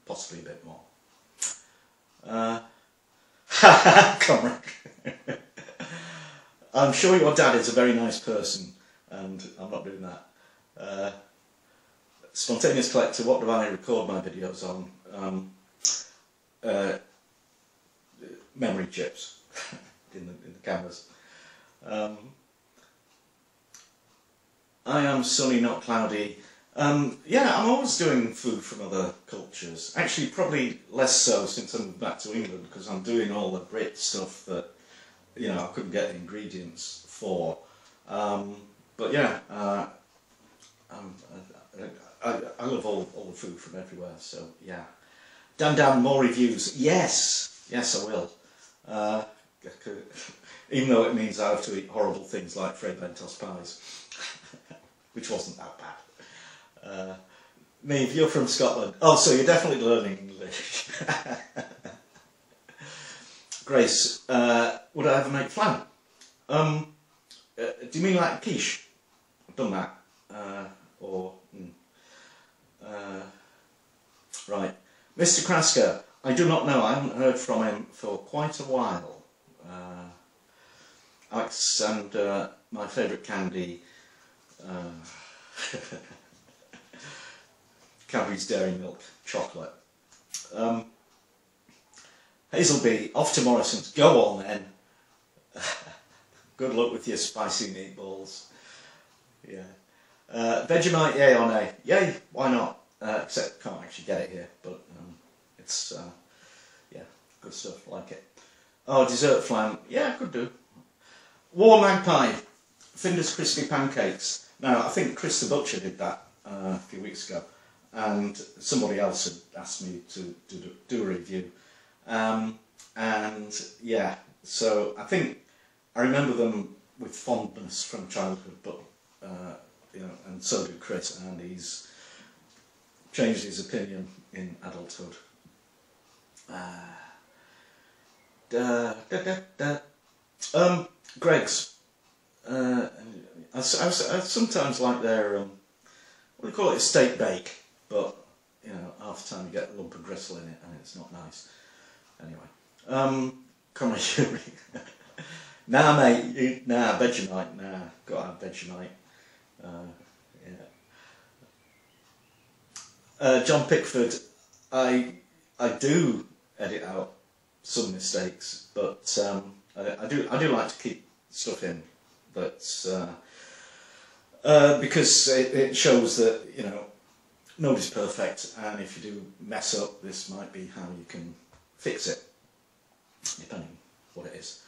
Speaker 2: possibly a bit more. Comrade. I'm sure your dad is a very nice person, and I'm not doing that. Spontaneous collector, what do I record my videos on? Memory chips in the cameras. I am sunny, not cloudy. Yeah, I'm always doing food from other cultures. Actually, probably less so since I moved back to England, because I'm doing all the Brit stuff that, you know, I couldn't get the ingredients for. But yeah, I love all the food from everywhere, so yeah. Dan, more reviews. Yes, I will. Even though it means I have to eat horrible things like Fray Bentos pies, which wasn't that bad. Maeve, you're from Scotland. Oh, so you're definitely learning English. Grace, would I ever make flan? Do you mean like quiche? I've done that. Right. Mr. Krasker, I do not know. I haven't heard from him for quite a while. Alex and my favourite candy, Cadbury's Dairy Milk Chocolate. Hazelby, off to Morrison's. Go on then. Good luck with your spicy meatballs. Yeah. Vegemite, yay or nay? Yay, why not? Except can't actually get it here, but it's yeah, good stuff, like it. Oh, dessert flan, yeah, could do. War Magpie, Finder's Crispy Pancakes. Now, I think Chris the Butcher did that a few weeks ago, and somebody else had asked me to do a review. And yeah, so I think I remember them with fondness from childhood, but you know, and so did Chris, and he's changed his opinion in adulthood. Greg's. I sometimes like their what do you call it, a steak bake, but you know, half the time you get a lump of gristle in it, and it's not nice. Anyway, Conrad Yuri. Nah, mate, nah, Vegemite, nah, gotta have Vegemite. Yeah. John Pickford, I do edit out some mistakes, but I do like to keep stuff in, but because it shows that, you know, nobody's perfect, and if you do mess up, this might be how you can fix it, depending what it is.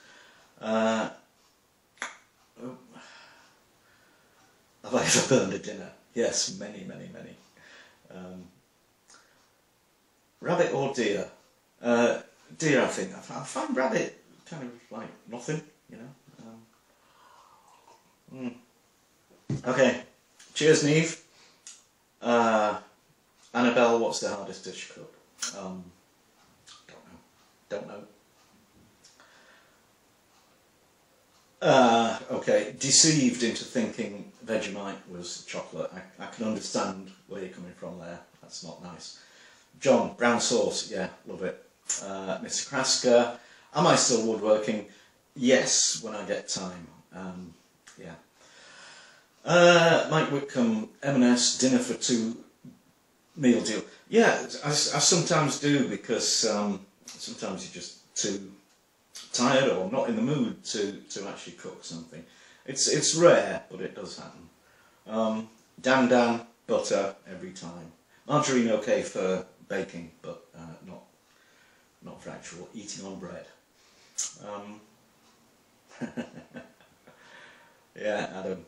Speaker 2: Have I ever burned a dinner? Yes, many. Rabbit or deer? Deer, I think. I find rabbit kind of like nothing, you know. Okay, cheers, Neve. Annabelle, what's the hardest dish to cook? Don't know. Okay, deceived into thinking Vegemite was chocolate. I can understand where you're coming from there. That's not nice. John, brown sauce, yeah, love it. Mr. Krasker, am I still woodworking? Yes, when I get time. Yeah. Mike Whitcomb, M&S, dinner for two meal deal. Yeah, I sometimes do, because sometimes you're just too tired or not in the mood to actually cook something. It's rare, but it does happen. Dan, butter every time. Margarine okay for baking, but not for actual eating on bread. Yeah, Adam.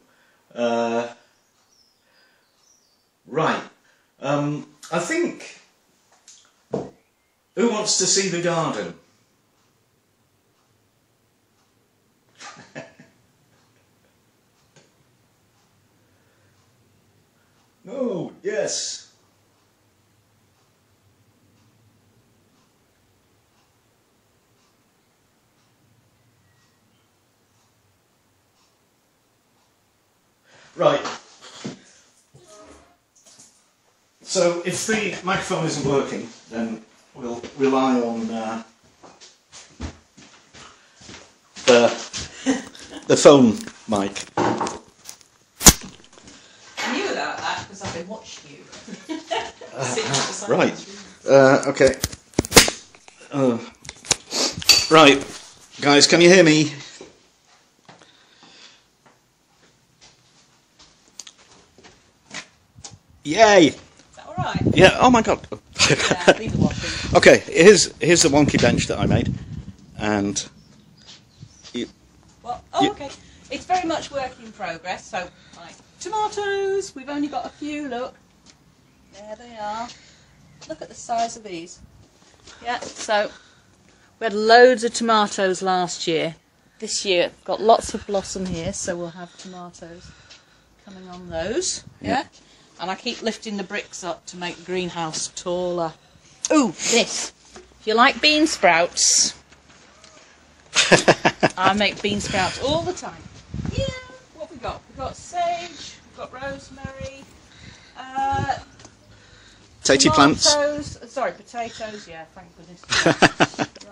Speaker 2: Right. I think, who wants to see the garden? No, yes. Right. So if the microphone isn't working, then we'll rely on the phone mic.
Speaker 1: I knew about that because I've been watching you.
Speaker 2: Right. Okay. Right, guys, can you hear me? Yay!
Speaker 1: Is that alright?
Speaker 2: Yeah. Oh my God.
Speaker 1: Yeah, leave the washing.
Speaker 2: Okay. Here's the wonky bench that I made, and
Speaker 1: Well, okay. It's very much work in progress. So, right, tomatoes. We've only got a few. Look, there they are. Look at the size of these. Yeah. So we had loads of tomatoes last year. This year, got lots of blossom here, so we'll have tomatoes coming on those. Yeah. And I keep lifting the bricks up to make the greenhouse taller. Ooh, this. If you like bean sprouts, I make bean sprouts all the time. Yeah. What have we got? We've got sage, we've got rosemary,
Speaker 2: potato plants.
Speaker 1: Sorry, potatoes, yeah, thank goodness.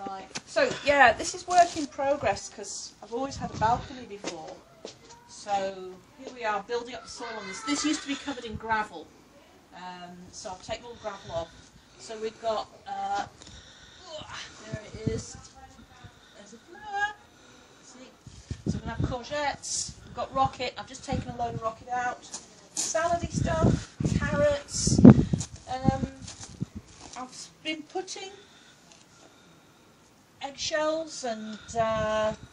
Speaker 1: Right. So, yeah, this is work in progress because I've always had a balcony before. So here we are building up the soil on this. This used to be covered in gravel, so I've taken all the gravel off. So we've got, there it is, there's a flower, see? So we're going to have courgettes, we've got rocket, I've just taken a load of rocket out, salady stuff, carrots, I've been putting eggshells and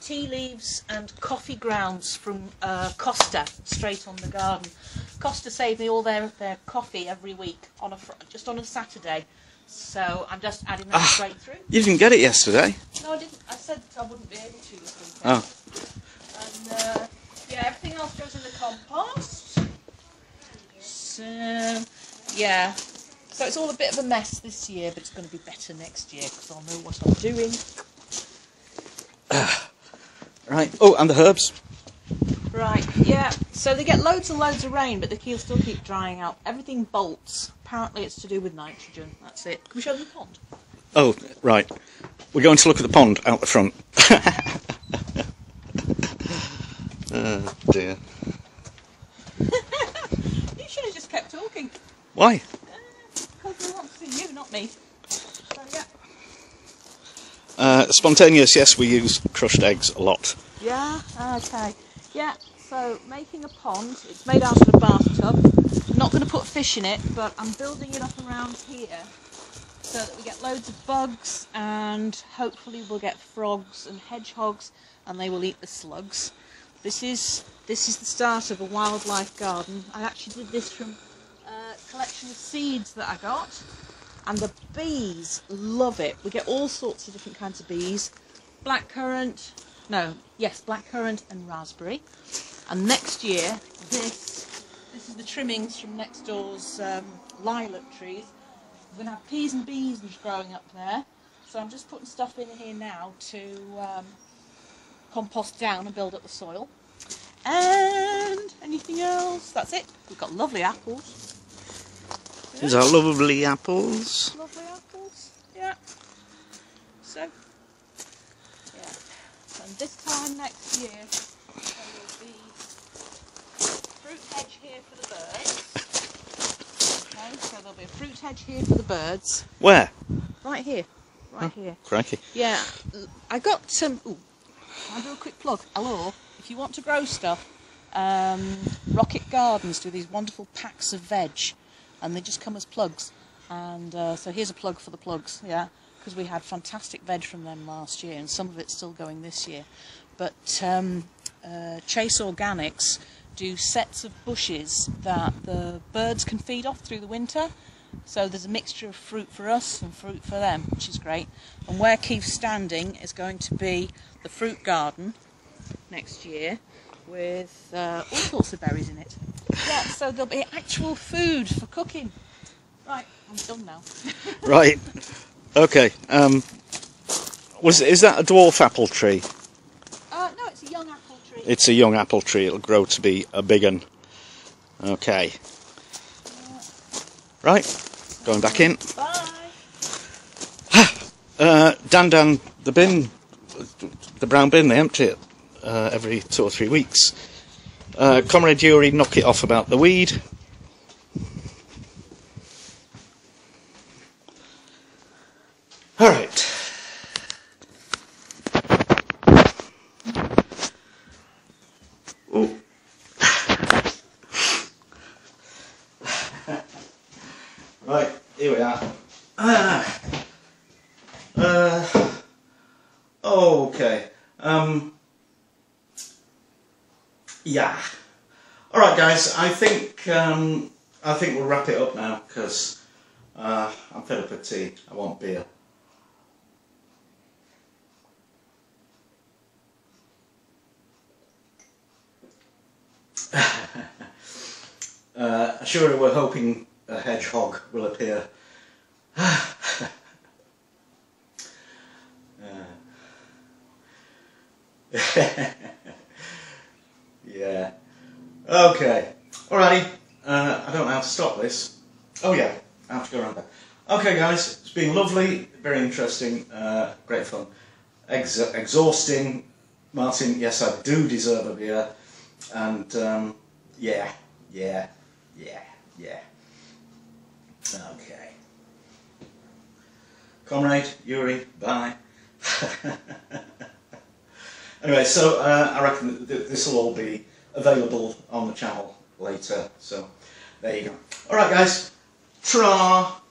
Speaker 1: tea leaves and coffee grounds from Costa straight on the garden. Costa save me all their coffee every week on just on a Saturday, so I'm just adding that straight through.
Speaker 2: You didn't get it yesterday?
Speaker 1: No, I didn't. I said I wouldn't be able to this weekend.
Speaker 2: Oh.
Speaker 1: And yeah, everything else goes in the compost. So yeah. So it's all a bit of a mess this year, but it's going to be better next year because I'll know what I'm doing.
Speaker 2: Right. Oh, and the herbs.
Speaker 1: Right, yeah. So they get loads and loads of rain, but the keels still keep drying out. Everything bolts. Apparently it's to do with nitrogen. That's it. Can we show them the pond?
Speaker 2: Oh, right. We're going to look at the pond out the front. Oh, dear.
Speaker 1: You should have just kept talking.
Speaker 2: Why?
Speaker 1: Because we want to see you, not me. So, yeah.
Speaker 2: Spontaneous, yes, we use crushed eggs a lot.
Speaker 1: Yeah, okay. Yeah, so making a pond. It's made out of a bathtub. I'm not going to put fish in it, but I'm building it up around here so that we get loads of bugs and hopefully we'll get frogs and hedgehogs and they will eat the slugs. This is the start of a wildlife garden. I actually did this from a collection of seeds that I got, and the bees love it. We get all sorts of different kinds of bees. Blackcurrant and raspberry. And next year, this is the trimmings from next door's lilac trees. We're going to have peas and beans growing up there. So I'm just putting stuff in here now to compost down and build up the soil. And anything else? That's it. We've got lovely apples.
Speaker 2: These are lovely apples.
Speaker 1: Lovely apples, yeah. So, yeah. And this time next year, there will be fruit hedge here for the birds. Okay, so there'll be a fruit hedge here for the birds.
Speaker 2: Where?
Speaker 1: Right here. Right here.
Speaker 2: Crikey.
Speaker 1: Yeah. I got some... Ooh, I'll do a quick plug. Hello. If you want to grow stuff, Rocket Gardens do these wonderful packs of veg, and they just come as plugs. And so here's a plug for the plugs, yeah, because we had fantastic veg from them last year, and some of it's still going this year. But Chase Organics do sets of bushes that the birds can feed off through the winter. So there's a mixture of fruit for us and fruit for them, which is great. And where Keef's standing is going to be the fruit garden next year with all sorts of berries in it. Yeah, so there'll be actual food for cooking. Right, I'm done now.
Speaker 2: Right. Okay. Is that a dwarf apple tree?
Speaker 1: No, it's a young apple tree.
Speaker 2: It's a young apple tree. It'll grow to be a big one. Okay. Right, going back in.
Speaker 1: Bye.
Speaker 2: Dan, the bin, the brown bin, they empty it every 2 or 3 weeks. Comrade Yuri, knock it off about the weed. Alright. Oh. Right, here we are. Okay. Yeah. All right, guys. I think we'll wrap it up now because I'm fed up with tea. I want beer. Sure, we're hoping a hedgehog will appear. Yeah. Okay. Alrighty. I don't know how to stop this. Oh yeah, I have to go around there. Okay, guys, it's been lovely, very interesting, great fun, exhausting. Martin, yes, I do deserve a beer, and yeah. Okay. Comrade Yuri, bye. Anyway, so I reckon this will all be available on the channel later, so there you go. Alright guys, ta-ra!